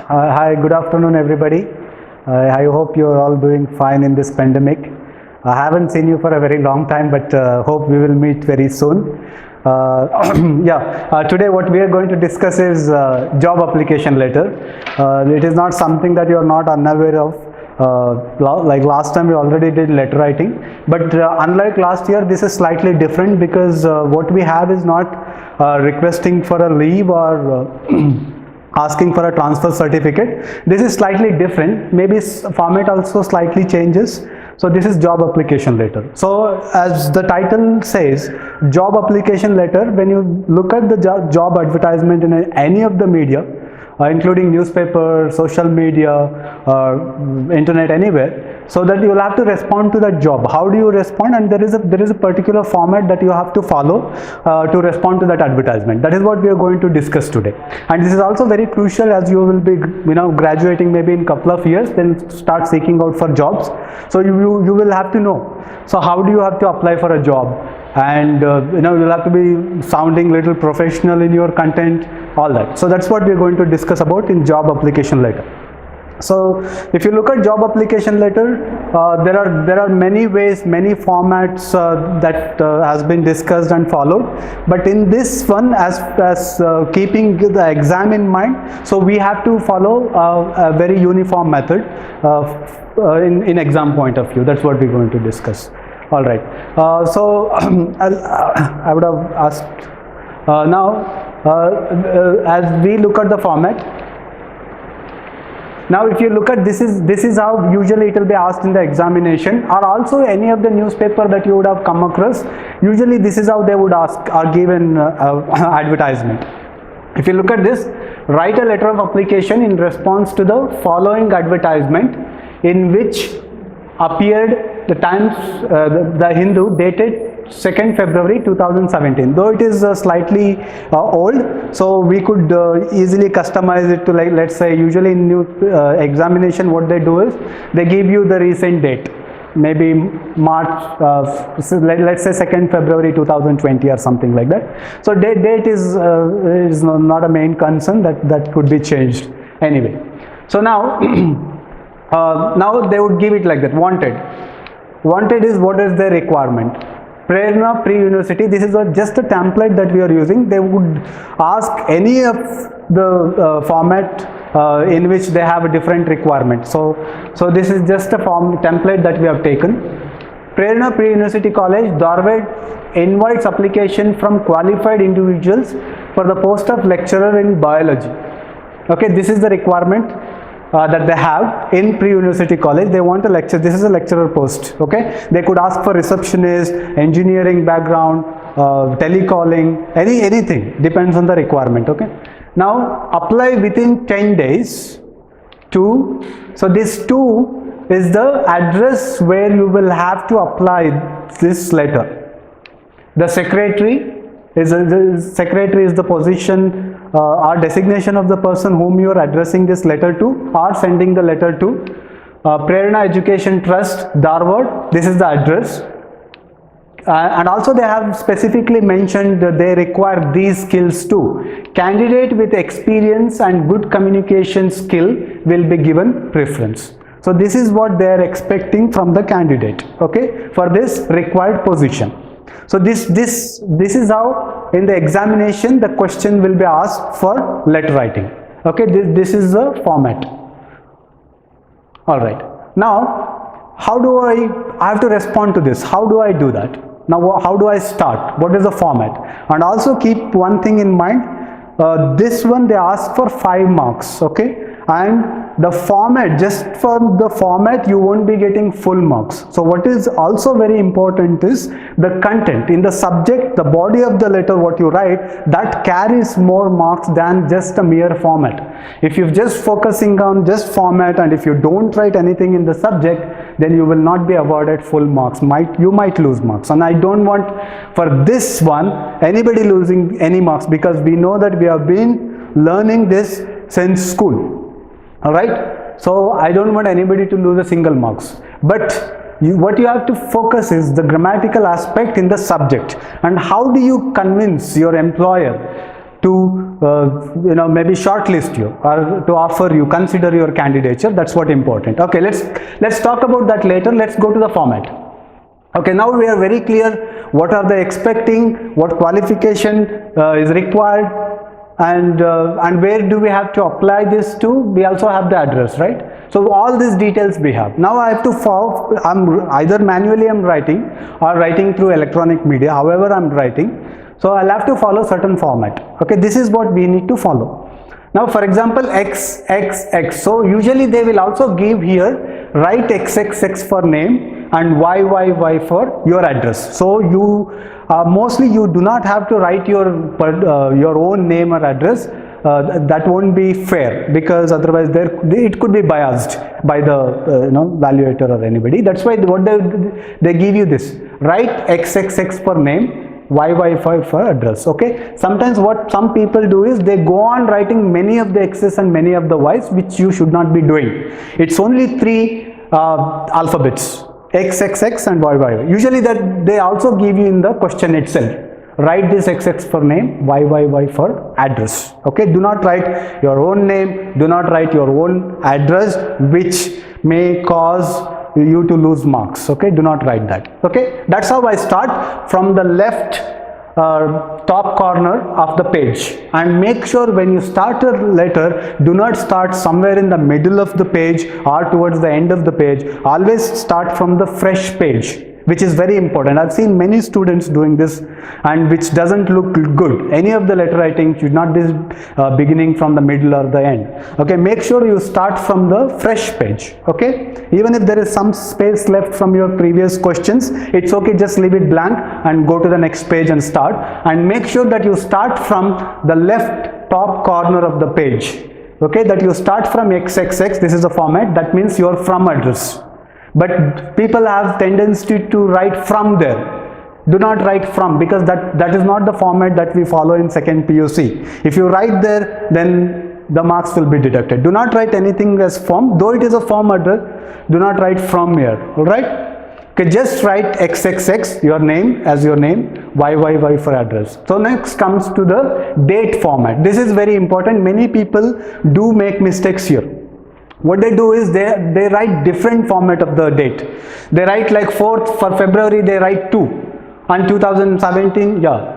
Hi, good afternoon, everybody. I hope you're all doing fine in this pandemic. I haven't seen you for a very long time, but hope we will meet very soon. Today what we are going to discuss is job application letter. It is not something that you are not unaware of. Like last time we already did letter writing, but unlike last year, this is slightly different because what we have is not requesting for a leave or asking for a transfer certificate. This is slightly different. Maybe format also slightly changes. So this is job application letter. So as the title says, job application letter, when you look at the job advertisement in any of the media, including newspaper, social media, internet, anywhere, so that you will have to respond to that job. How do you respond? And there is a particular format that you have to follow to respond to that advertisement. That is what we are going to discuss today. And this is also very crucial as you will be graduating maybe in a couple of years, then start seeking out for jobs. So you will have to know. So how do you have to apply for a job? And you'll have to be sounding little professional in your content, all that. So that's what we're going to discuss about in job application letter. So if you look at job application letter, there are many ways, many formats that has been discussed and followed. But in this one, as keeping the exam in mind, so we have to follow a very uniform method in exam point of view. That's what we're going to discuss. All right. I would have asked now as we look at the format. Now, if you look at this is how usually it will be asked in the examination, or also any of the newspaper that you would have come across. Usually, this is how they would ask or give an advertisement. If you look at this, write a letter of application in response to the following advertisement, in which appeared the Times, the Hindu, dated 2nd February 2017. Though it is slightly old, so we could easily customize it to, like, let's say, usually in new examination what they do is they give you the recent date, maybe March, let's say 2nd February 2020 or something like that. So date is not a main concern, that could be changed anyway. So now now they would give it like that. Wanted is what is their requirement. Prerna Pre-University, this is just a template that we are using. They would ask any of the format in which they have a different requirement. So this is just a template that we have taken. Prerna Pre-University College, Dharwad, invites application from qualified individuals for the post of lecturer in biology. Okay, this is the requirement that they have in Pre-University College. They want a lecture. This is a lecturer post. Okay, they could ask for receptionist, engineering background, telecalling, anything, depends on the requirement. Okay, now apply within 10 days to, so this to is the address where you will have to apply this letter. The secretary is the position or designation of the person whom you are addressing this letter to or sending the letter to. Prerna Education Trust, Dharwad, this is the address. And also they have specifically mentioned that they require these skills too. Candidate with experience and good communication skill will be given preference. So this is what they are expecting from the candidate, okay, for this required position. So this is how in the examination the question will be asked for letter writing. Okay, this is the format. All right. Now, how do I have to respond to this? How do I do that? Now, how do I start? What is the format? And also keep one thing in mind. This one they ask for 5 marks. Okay. And the format, just for the format, you won't be getting full marks. So what is also very important is the content in the subject, the body of the letter, what you write, that carries more marks than just a mere format. If you're just focusing on just format and if you don't write anything in the subject, then you will not be awarded full marks. You might lose marks. And I don't want for this one anybody losing any marks, because we know that we have been learning this since school. All right, so I don't want anybody to lose a single marks, but what you have to focus is the grammatical aspect in the subject, and how do you convince your employer to maybe shortlist you or to offer you, consider your candidature. That's what important. Okay, let's talk about that later. Let's go to the format. Okay, now we are very clear what are they expecting, what qualification is required, and where do we have to apply this to. We also have the address, right? So all these details we have. Now I have to follow, either manually I'm writing or writing through electronic media, however I'm writing. So I'll have to follow certain format. Okay, this is what we need to follow. Now for example, X, X, X. So usually they will also give here, write XXX for name and YYY for your address. So you mostly you do not have to write your own name or address. That won't be fair, because otherwise it could be biased by the evaluator or anybody. That's why what they give you this, write XXX for name, YY5 for address. Okay, sometimes what some people do is they go on writing many of the X's and many of the Y's, which you should not be doing. It's only 3 alphabets, XXX and YY. Usually that they also give you in the question itself. Write this XX for name, YYY for address. Okay, do not write your own name, do not write your own address, which may cause you to lose marks. Okay, do not write that. Okay, that's how I start from the left top corner of the page. And make sure when you start a letter, do not start somewhere in the middle of the page or towards the end of the page. Always start from the fresh page, which is very important. I've seen many students doing this, and which doesn't look good. Any of the letter writing should not be beginning from the middle or the end. Okay, make sure you start from the fresh page. Okay, even if there is some space left from your previous questions, it's okay, just leave it blank and go to the next page and start. And make sure that you start from the left top corner of the page. Okay, that you start from XXX. This is the format. That means your from address. But people have tendency to write from there. Do not write from, because that is not the format that we follow in second PUC. If you write there, then the marks will be deducted. Do not write anything as from, though it is a from address. Do not write from here. All right. Okay, just write XXX, your name, as your name, YYY for address. So next comes to the date format. This is very important. Many people do make mistakes here. What they do is they write different format of the date. They write like 4th for February, they write 2, and 2017, yeah.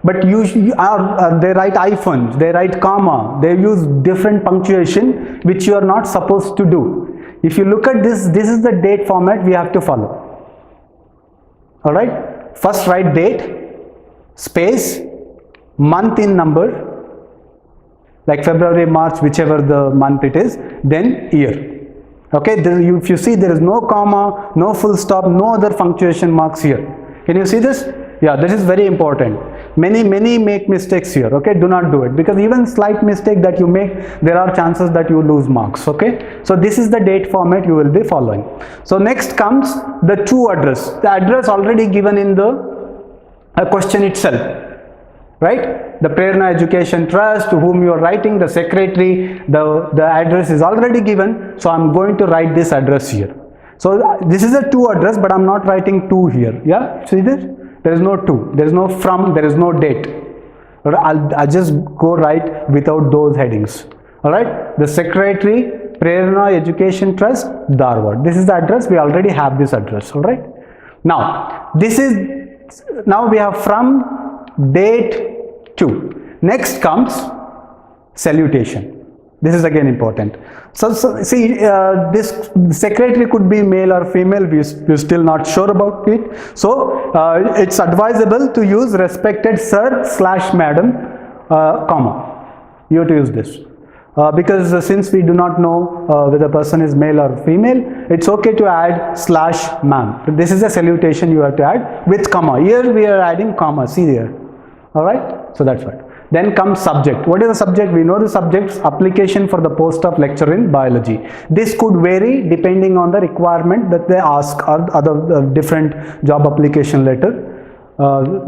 But usually they write hyphens, they write comma, they use different punctuation, which you are not supposed to do. If you look at this, this is the date format we have to follow. Alright, first write date, space, month in number, like February, March, whichever the month it is, then year. Okay, if you see, there is no comma, no full stop, no other punctuation marks here. Can you see this? Yeah, this is very important. Many make mistakes here. Okay, do not do it, because even slight mistake that you make, there are chances that you lose marks. Okay, so this is the date format you will be following. So next comes the to address. The address already given in the question itself. Right, the Prerna Education Trust, to whom you are writing, the secretary, the address is already given. So I'm going to write this address here. So this is a to address, but I'm not writing to here. Yeah, see this? There is no to, there is no from, there is no date. I'll just go right without those headings. All right, the secretary, Prerna Education Trust, Dharwad. This is the address. We already have this address. All right. Now now we have from, date, to. Next comes salutation. This is again important. So see, this secretary could be male or female. We're still not sure about it. So it's advisable to use respected sir/madam, comma. You have to use this. Because since we do not know whether the person is male or female, it's okay to add /ma'am. This is a salutation you have to add with comma. Here we are adding comma. See there. Alright, so that's what. Then comes subject. What is the subject? We know the subject's application for the post of lecturer in biology. This could vary depending on the requirement that they ask, or other different job application letter.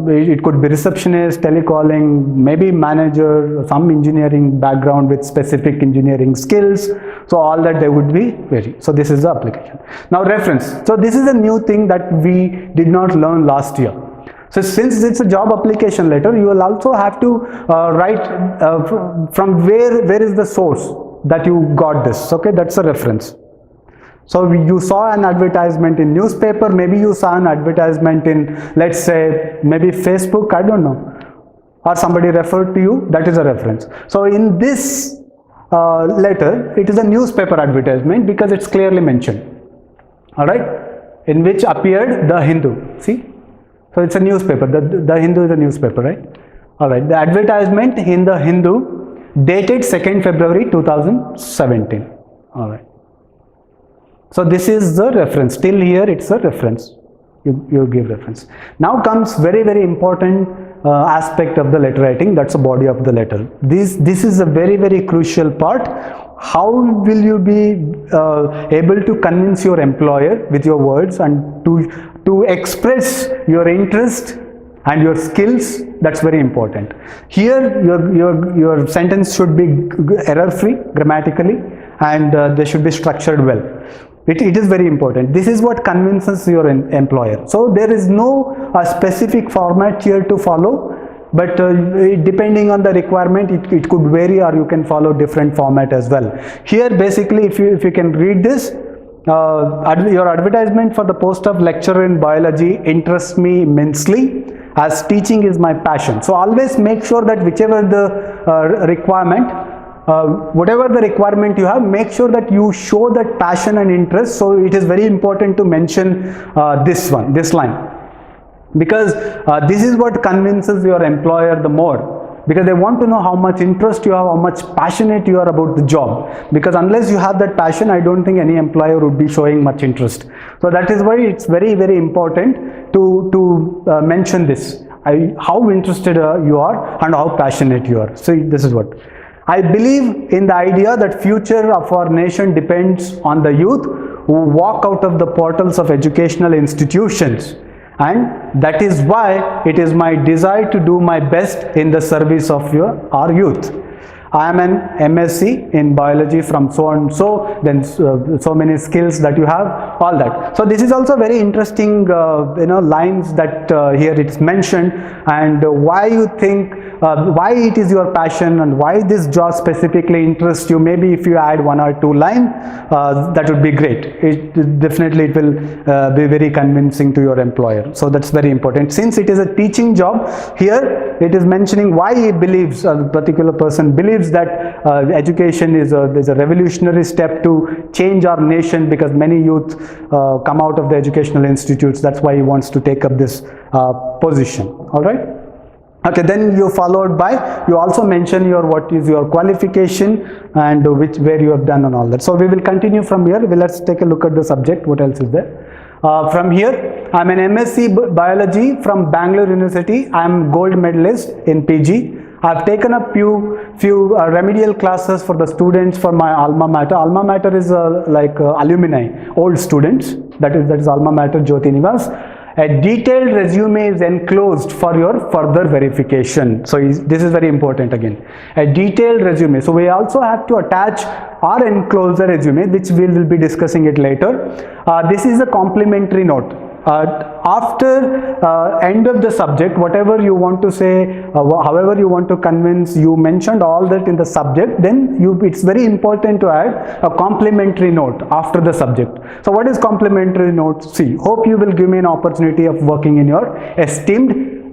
It could be receptionist, telecalling, maybe manager, some engineering background with specific engineering skills. So all that they would be vary. So this is the application. Now reference. So this is a new thing that we did not learn last year. So since it's a job application letter, you will also have to write from where is the source that you got this. Okay, that's a reference. So you saw an advertisement in newspaper, maybe you saw an advertisement in, let's say, maybe Facebook, I don't know, or somebody referred to you, that is a reference. So in this letter, it is a newspaper advertisement because it's clearly mentioned, all right, in which appeared The Hindu. See, so it's a newspaper. The Hindu is a newspaper, right? All right, the advertisement in The Hindu dated 2nd February 2017. All right. So this is the reference. Till here it's a reference. You give reference. Now comes very, very important aspect of the letter writing. That's the body of the letter. This is a very, very crucial part. How will you be able to convince your employer with your words and to express your interest and your skills? That's very important. Here your sentence should be error free grammatically, and they should be structured well. It is very important. This is what convinces your employer. So there is no specific format here to follow, but depending on the requirement, it could vary, or you can follow different format as well. Here basically, if you can read this, your advertisement for the post of lecturer in biology interests me immensely, as teaching is my passion. So always make sure that whichever the requirement, whatever the requirement you have, make sure that you show that passion and interest. So it is very important to mention this line, because this is what convinces your employer the more, because they want to know how much interest you have, how much passionate you are about the job. Because unless you have that passion, I don't think any employer would be showing much interest. So that is why it's very, very important to mention this, how interested you are and how passionate you are. So this is what I believe in, the idea that future of our nation depends on the youth who walk out of the portals of educational institutions, and that is why it is my desire to do my best in the service of our youth. I am an MSc in biology from so and so, then so many skills that you have, all that. So this is also very interesting lines that here it's mentioned, and why you think, why it is your passion and why this job specifically interests you. Maybe if you add 1 or 2 lines, that would be great. It will be very convincing to your employer. So that's very important. Since it is a teaching job, here it is mentioning why he believes, a particular person believes that education is a revolutionary step to change our nation, because many youth come out of the educational institutes. That's why he wants to take up this position. All right. Okay, then you followed by, you also mention what is your qualification and where you have done and all that. So we will continue from here. Let's take a look at the subject. What else is there? From here, I'm an MSc Biology from Bangalore University. I'm gold medalist in PG. I've taken a few remedial classes for the students for my alma mater. Alma mater is like alumni, old students. That is alma mater Jyoti Nivas. A detailed resume is enclosed for your further verification. So this is very important again. A detailed resume. So we also have to attach or enclose the resume, which we will be discussing it later. This is a complimentary note. After end of the subject, whatever you want to say, however you want to convince, you mentioned all that in the subject, then it's very important to add a complimentary note after the subject. So what is complimentary note? See, hope you will give me an opportunity of working in your esteemed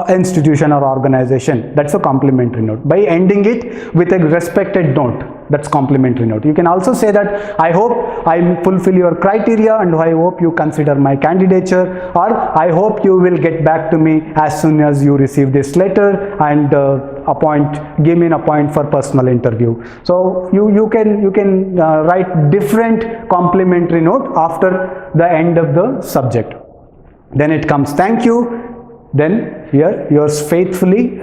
institution or organization. That's a complimentary note. By ending it with a respected note, that's complimentary note. You can also say that I hope I fulfill your criteria, and I hope you consider my candidature, or I hope you will get back to me as soon as you receive this letter and give me an appointment for personal interview. So you can write different complimentary note after the end of the subject. Then it comes thank you. Then here yours faithfully,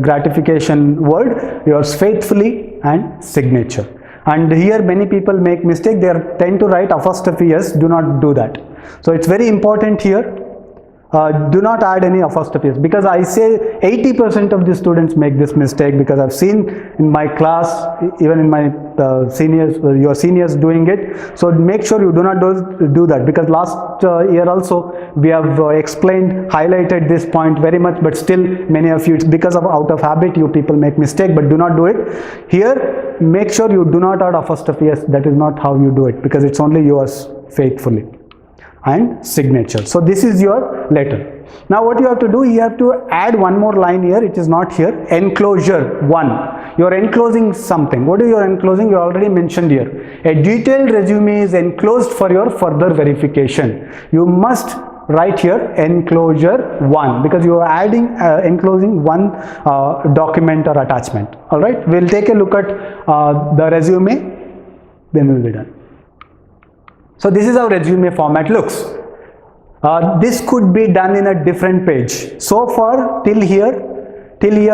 gratification word, yours faithfully, and signature. And here many people make mistake. They tend to write apostrophes. Do not do that. So it's very important here. Do not add any apostrophes, because I say 80% of the students make this mistake, because I've seen in my class, even in my seniors, your seniors doing it. So make sure you do not do that, because last year also we have explained, highlighted this point very much, but still many of you, it's because of out of habit, you people make mistake, but do not do it. Here, make sure you do not add apostrophe s. That is not how you do it, because it's only yours faithfully. And signature. So this is your letter. Now what you have to do, you have to add one more line here. It is not here. Enclosure 1. You are enclosing something. What is your enclosing? You already mentioned here. A detailed resume is enclosed for your further verification. You must write here enclosure 1, because you are adding enclosing one document or attachment. All right. We'll take a look at the resume. Then we'll be done. So this is how resume format looks. This could be done in a different page. So far till here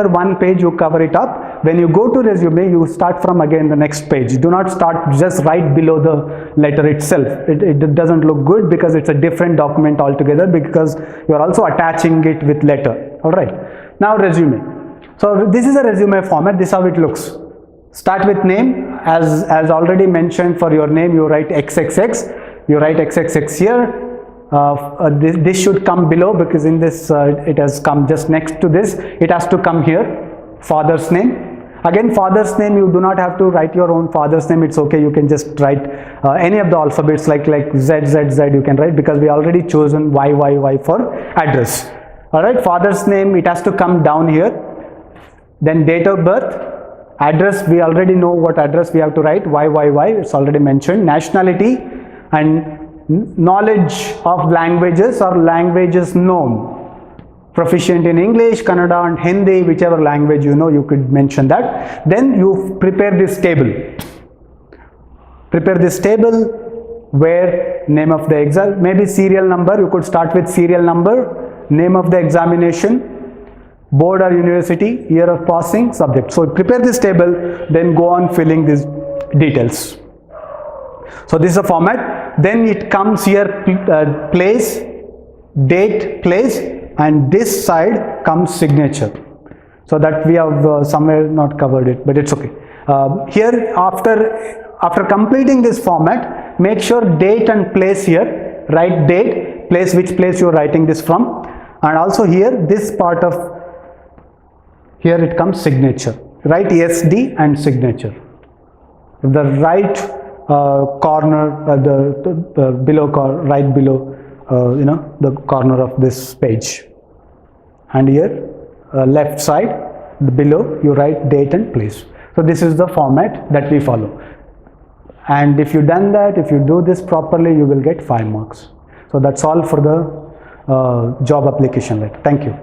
one page you cover it up. When you go to resume, you start from again the next page. Do not start just right below the letter itself. It doesn't look good, because it's a different document altogether, because you are also attaching it with letter. All right. Now resume. So this is a resume format. This is how it looks. Start with name. As already mentioned, for your name you write XXX. You write XXX here. This should come below, because in this it has come just next to this. It has to come here. Father's name. Again, father's name, you do not have to write your own father's name. It's okay. You can just write any of the alphabets like Z, Z, Z you can write, because we already chosen Y, Y, Y for address. All right. Father's name, it has to come down here. Then date of birth. Address, we already know what address we have to write. Y, Y, Y. It's already mentioned. Nationality and knowledge of languages or languages known. Proficient in English, Kannada and Hindi, whichever language you know, you could mention that. Then you prepare this table. Prepare this table where name of the exam, maybe serial number. You could start with serial number, name of the examination, board or university, year of passing, subject. So prepare this table, then go on filling these details. So this is a format. Then it comes here, place, date, place, and this side comes signature. So that we have somewhere not covered it, but it's okay. Here after completing this format, make sure date and place here. Write date, place, which place you are writing this from, and also here this part of here it comes signature. Write SD and signature. The right corner, the below right below, the corner of this page, and here left side below you write date and place. So this is the format that we follow, and if you done that, if you do this properly, you will get 5 marks. So that's all for the job application letter. Thank you.